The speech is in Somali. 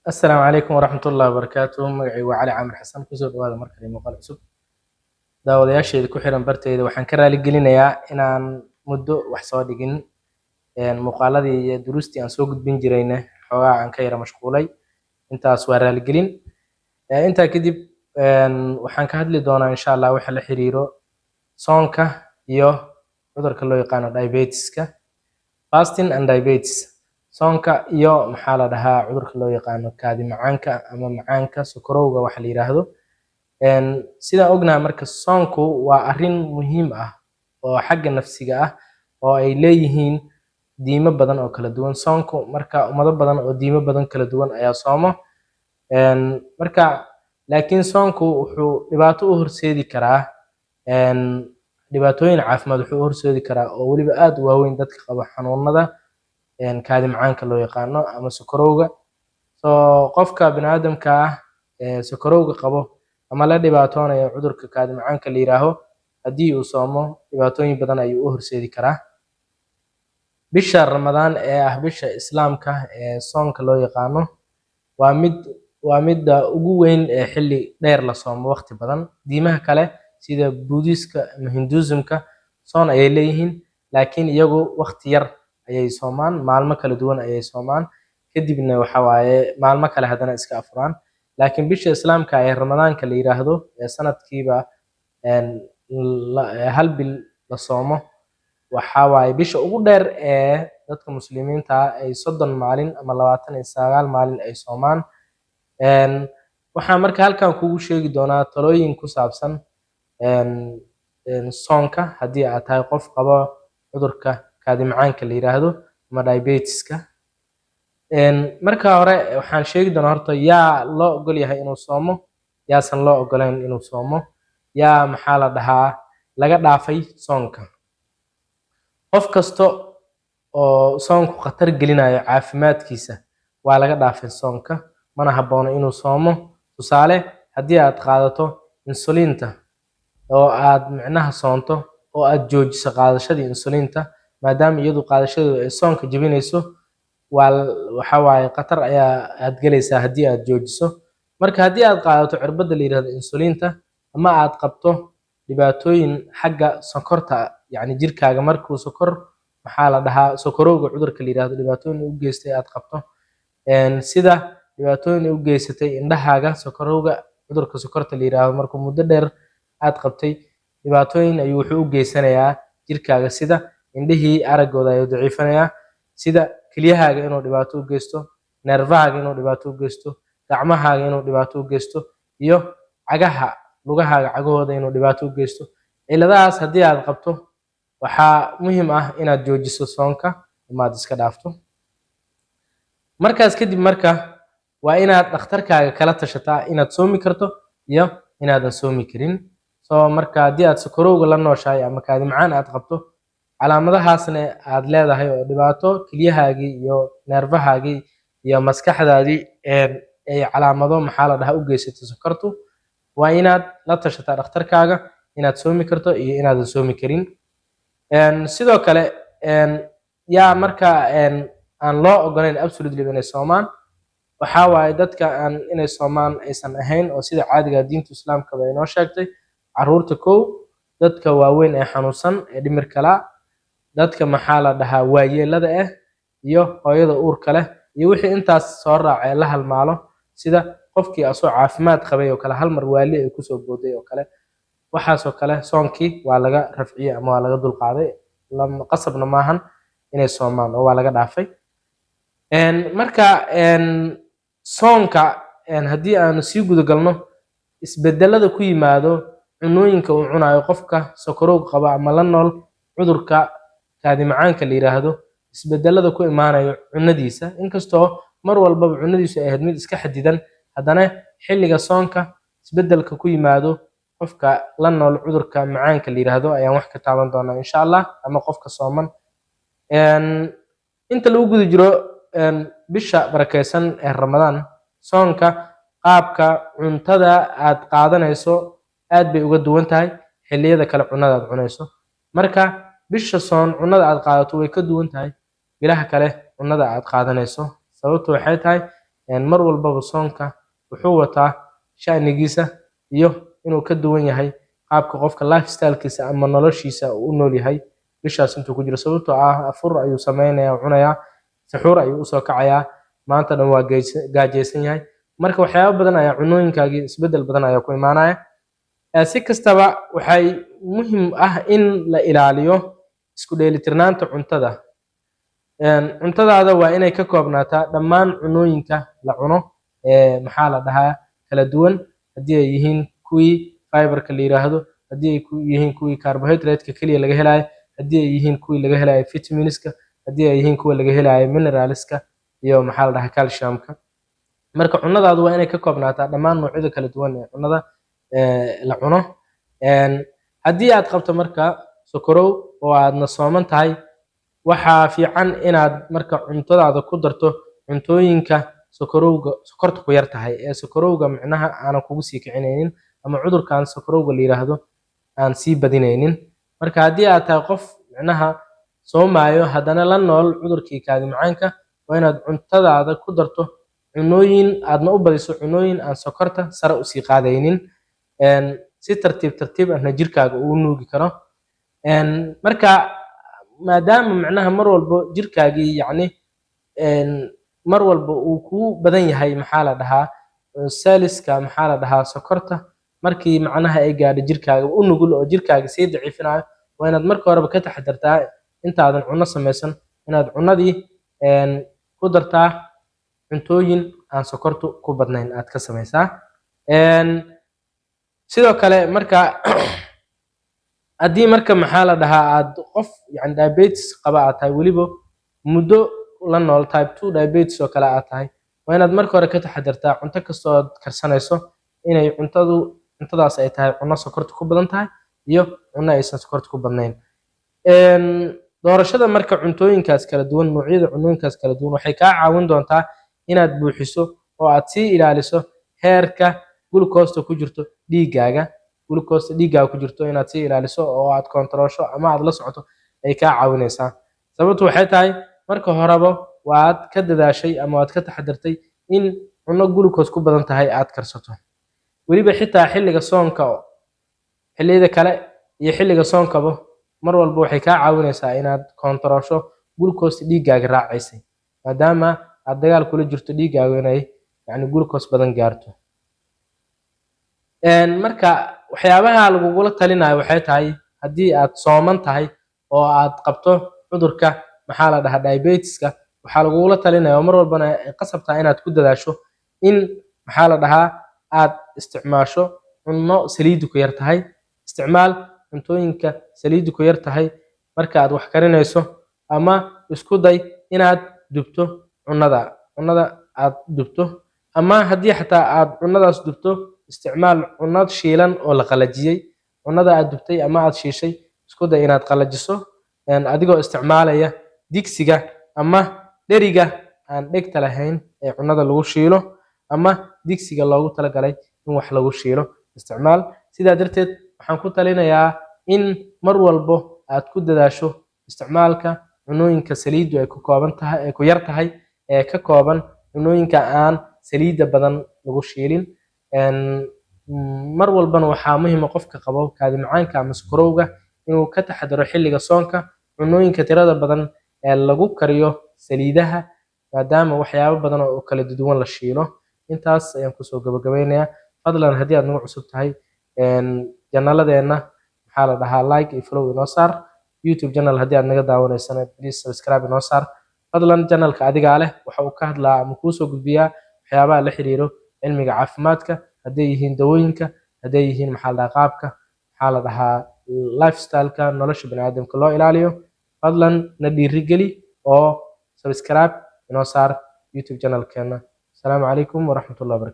السلام عليكم ورحمة الله وبركاته. magacaygu waa Cali Camir Xasan. Kusoo dhawaada mar kale muuqaal cusub. Daawadayaasheeda ku xiran barteeda waxaan ka raali gelinayaa inaan muddo wax soo dhigin muuqaaladii iyo duruustii aan soo gudbin jirayna xoogaa aan ka yara mashquulay. Intaas waa raali gelin. Intaa kadib waxaan ka hadli doonaa insha Allah waxa la xiriiro soonka iyo cudurka loo yaqaano diabetiska, fasting and diabetes. soonka iyo maxaa la dhahaa cudurka loo yaqaano kaadi macaanka ama macaanka sokorowga waxa la yiraahdo. Sidaan ognahay marka soonku waa arrin muhiim ah oo xagga nafsiga ah oo ay leeyihiin diimo badan oo kala duwan. Soonku marka ummado badan oo diimo badan kala duwan ayaa soomo. Marka laakiin soonku wuxuu dhibaato u horseedi karaa dhibaatooyin caafimaad wuxuu u horseedi karaa oo weliba aad u waaweyn dadka qaba xanuunada kaadi macaanka loo yaqaano ama sokorowga. Qofka bini'aadamka ah sokorowga qabo ama la dhibaatoonayo cudurka kaadi macaanka la yiraaho haddii uu soomo dhibaatooyin badan ayuu u horseedi karaa. Bisha Ramadaan ee ah bisha Islaamka ee soonka loo yaqaano waa midda ugu weyn ee xilli dheer la soomo waqti badan. Diimaha kale sida Buddhistka ama Hinduismka soon ayay leeyihiin laakiin iyagu waqti yar ayay soomaan, maalmo kala duwan ayay soomaan kadibna waxa waaye maalmo kale haddana iska afuraan. Laakiin bisha Islaamka ee Ramadaanka la yiraahdo ee sanadkiiba hal bil la soomo waxa waaye bisha ugu dheer ee dadka muslimiinta ah ay 30 maalin ama 29 maalin ay soomaan. Waxaan marka halkan kugu sheegi doonaa talooyin ku saabsan soonka haddii aad tahay qof qaba cudurka kaadi macaanka la yiraahdo ama diabetiska. Marka hore waxaan sheegi doonaa horta yaa loo ogol yahay inuu soomo, yaasan loo ogolayn inuu soomo, yaa maxaa la dhahaa laga dhaafay soonka. Qof kasto oo soonku khatar gelinayo caafimaadkiisa waa laga dhaafay soonka, mana haboono inuu soomo. Tusaale haddii aad qaadato insulinta oo aad micnaha soonto oo aad joojiso qaadashadii insulinta maadaama iyadu qaadashadeedu ay soonka jebinayso waxa waaye khatar aad galaysaa haddii aad joojiso. Marka haddii aad qaadato cirbadda la yiraahdo insulinta ama aad qabto dhibaatooyin xagga sokorta yacni jirkaaga markuu sokor maxaa la dhahaa sokorowga cudurka la yiraahdo dhibaatooyin u geystay aad qabto sida dhibaatooyin u geysatay indhahaaga sokorowga cudurka sokorta la yiraahdo markuu muddo dheer aad qabtay dhibaatooyin ayuu wuxuu u geysanayaa jirkaaga sida indhihii araggooda ayuu daciifinayaa, sida kelyahaaga inuu dhibaato u geysto, neerfahaaga inuu dhibaato u geysto, gacmahaaga inuu dhibaato u geysto iyo lugahaaga cagahooda inuu dhibaato u geysto. Ciladahaas haddii aad qabto waxaa muhiim ah inaad joojiso soonka ama aad iska dhaafto. Markaas kadib marka waa inaad dhakhtarkaaga kala tashataa inaad soomi karto iyo inaadan soomi karin. Marka haddii aad sokorowga la nooshahay ama kaadi macaan aad qabto calaamadahaasna aad leedahay oo dhibaato kelyahaagii iyo neerfahaagii iyo maskaxdaadii ay calaamado maxaa la dhahaa u geysatay sokortu waa inaad la tashataa dhakhtarkaaga inaad soomi karto iyo inaadan soomi karin. Sidoo kale yaa marka aan loo ogolayn absolutely inay soomaan waxaa waaye dadka aan inay soomaan aysan ahayn oo sida caadiga diinta Islaamka bay inoo sheegtay caruurta kow, dadka waaweyn ee xanuunsan ee dhimirka la, dadka maxaa la dhahaa waayeelada ah iyo hooyada uurka leh iyo wixii intaas soo raacay la halmaalo sida qofkii asoo caafimaad qabay oo kale hal mar waali ay kusoo booday oo kale waxaas oo kale soonkii waa laga rafciyay ama waa laga dulqaaday qasabna maahan inay soomaan oo waa laga dhaafay. Marka soonka haddii aanu sii guda galno isbedelada ku yimaado cunooyinka uu cunayo qofka sokorowga qaba ama la nool cudurka kaadi macaanka la yiraahdo isbedelada ku imaanayo cunadiisa inkastoo mar walbaba cunadiisu ay ahayd mid iska xadidan haddana xilliga soonka isbedelka ku yimaado qofka la nool cudurka macaanka la yiraahdo ayaan wax ka taaban doonaa insha Allah ama qofka sooman. Inta lagu guda jiro bisha barakeysan ee Ramadaan soonka qaabka cuntada aad qaadanayso aad bay uga duwan tahay xilliyada kale cunada aad cunayso. Marka bisha soon cunada aad qaadato way ka duwan tahay bilaha kale cunada aad qaadanayso sababtu waxay tahay mar walbaba soonka wuxuu wataa sha'nigiisa iyo inuu ka duwan yahay qaabka qofka lifestyle-kiisa ama noloshiisa uu u nool yahay bishaas intuu ku jiro, sababtoo ah afur ayuu samaynayaa, cunayaa, suxuur ayuu usoo kacayaa, maanta dhan waa gaajaysan yahay. Marka waxyaabo badan ayaa cunooyinkaagii isbeddel badan ayaa ku imaanaya. Si kastaba waxay muhiim ah in la ilaaliyo isku dheelitirnaanta cuntada. Cuntadaada waa inay ka koobnaataa dhammaan cunooyinka la cuno maxaa la dhahaa kala duwan, haddii ay yihiin kuwii fiberka la yiraahdo, haddii ay yihiin kuwii carbohydrate-ka keliya laga helayo, haddii ay yihiin kuwii laga helayo vitaminska, haddii ay yihiin kuwa laga helayo mineralska iyo maxaa la dhahaa calciumka. Marka cunadaadu waa inay ka koobnaataa dhammaan noocyada kala duwan ee cunada la cuno. Haddii aad qabto marka sokorow oo aadna sooman tahay, waxaa fiican inaad marka cuntadaada ku darto cuntooyinka sokorta ku yar tahay, ee sokorowga micnaha aanan kugu sii kicinaynin ama cudurkan sokorowga la yiraahdo aan sii badinaynin. Marka haddii aad tahay qof micnaha soomaayo haddana la nool cudurkii kaadi macaanka, waa inaad cuntadaada ku darto cunooyin aadna u badiso cunooyin aan sokorta sare usii qaadaynin, si tartiib tartiib ahna jirkaaga uu nuugi karo. Marka maadaama micnaha mar walbo jirkaagii yacni mar walba uu kugu badan yahay maxaa la dhahaa cells-ka maxaa la dhahaa sokorta, markii macnaha ay gaadho jirkaaga u nugul oo jirkaaga sii daciifinayo, waa inaad marka horeba ka taxadartaa intaadan cunno samaysan, inaad cunadii ku dartaa cuntooyin aan sokortu ku badnayn aad ka samaysaa. Sidoo kale marka haddii marka maxaa la dhahaa aad qof yani diabetes qaba aad tahay, weliba muddo la nool type 2 diabetes oo kale aad tahay, waa inaad marka hore ka taxadartaa cunto kastoo aad karsanayso inay cuntadaas ay tahay cunno sokorta ku badan tahay iyo cunno aysan sokorta ku badnayn. Doorashada marka cuntooyinkaas kala duwan, noocyada cunooyinkaas kala duwan waxay kaa caawin doontaa inaad buuxiso oo aad sii ilaaliso heerka glucose ku jirto dhiigaaga. Glucose dhiigaaga ku jirto inaad sii ilaaliso oo aad kontaroosho ama aad la socoto ay kaa caawinaysaa. Sababtu waxay tahay marka horeba waad ka dadaashay ama waad ka taxadartay in cunno glucose ku badan tahay aad karsato. Weliba xitaa xilliga soonka, xilliyada kale iyo xilliga soonkaba mar walba waxay kaa caawinaysaa inaad kontaroosho glucose dhiigaaga raacaysay, maadaama aad dagaal kula jirto dhiigaaga inay yani glucose badan gaarto. Marka waxyaabaha lagugula talinayo waxay tahay haddii aad sooman tahay oo aad qabto cudurka maxaa la dhahaa diabeteska, waxaa lagugula talinaya oo mar walbana ay qasabtaa inaad ku dadaasho in maxaa la dhahaa aad isticmaasho cunno saliiddu ku yar tahay. Isticmaal cuntooyinka saliiddu ku yar tahay marka aad wax karinayso, ama isku day inaad dubto cunada aad dubto, ama haddii xataa aad cunadaas dubto isticmaal cunad shiilan oo la qalajiyey. Cunada aad dubtay ama aad shiishay isku day inaad qalajiso adigoo isticmaalaya digsiga ama dheriga aan dhegta lahayn ee cunada lagu shiilo, ama digsiga loogu talagalay in wax lagu shiilo isticmaal. Sidaa darteed waxaan ku talinayaa in mar walbo aad ku dadaasho isticmaalka cunooyinka saliiddu ay ku kooban tahay, ay ku yar tahay, ee ka kooban cunooyinka aan saliidda badan lagu shiilin. Mar walbana waxaa muhiim ah qofka qabo kaadi macaanka ama sokorowga inuu ka taxadaro xilliga soonka cunooyinka tirada badan ee lagu kariyo saliidaha, maadaama waxyaabo badan oo kala duwan la shiilo. Intaas ayaan kusoo gabagabeynayaa. Fadlan haddii aad nagu cusub tahay janaladeena maxaa la dhahaa like iyo follow inoo saar. YouTube channel haddii aad naga daawanaysana please subscribe inoo saar. Fadlan channelka adigaa leh, waxa uu ka hadlaa ama kuu soo gudbiyaa waxyaabaha la xiriiro cilmiga caafimaadka, hadday yihiin dawooyinka, hadday yihiin maxaa la dhahaa qaabka maxaa la dhahaa lifestyle-ka nolosha bani'aadamka loo ilaaliyo. Fadlan na dhiirigeli oo subscribe inoo saar YouTube channelkeena. Asalaamu calaykum waraxmatullahi wabarakaatu.